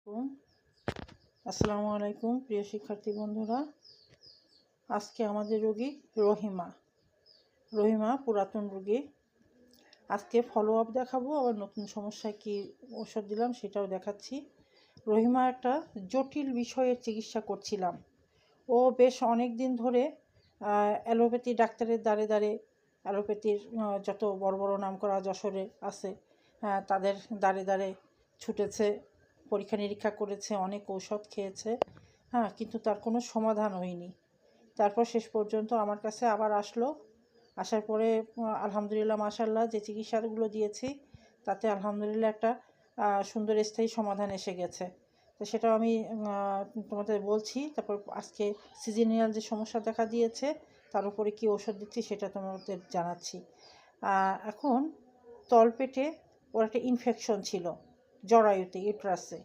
হুম, আসসালামু আলাইকুম প্রিয় শিক্ষার্থী বন্ধুরা। আজকে আমাদের রোগী রহিমা পুরাতন রোগী। আজকে ফলো আপ দেখাবো, আবার নতুন সমস্যায় কি ওষুধ দিলাম সেটাও দেখাচ্ছি। রহিমা একটা জটিল বিষয়ের চিকিৎসা করছিলাম। ও বেশ অনেক দিন ধরে অ্যালোপ্যাথি ডাক্তারের দ্বারে দ্বারে অ্যালোপ্যাথির যত বড় বড় নামকরা যশোরে আছে তাদের দ্বারে দ্বারে ছুটেছে, পরীক্ষা নিরীক্ষা করেছে, অনেক ঔষধ খেয়েছে, কিন্তু তার কোনো সমাধান হয়নি। তারপর শেষ পর্যন্ত আমার কাছে আবার আসলো। আসার পরে আলহামদুলিল্লাহ মাশাআল্লাহ যে চিকিৎসাগুলো দিয়েছি তাতে আলহামদুলিল্লাহ একটা সুন্দর স্থায়ী সমাধান এসে গেছে। তো সেটাও আমি তোমাদের বলছি। তারপর আজকে সিজনিয়াল যে সমস্যা দেখা দিয়েছে তার উপরে কী ওষুধ দিচ্ছি সেটা তোমাদের জানাচ্ছি। এখন তলপেটে ওর একটা ইনফেকশন ছিল, জরায়ুতে, ইউট্রাসে।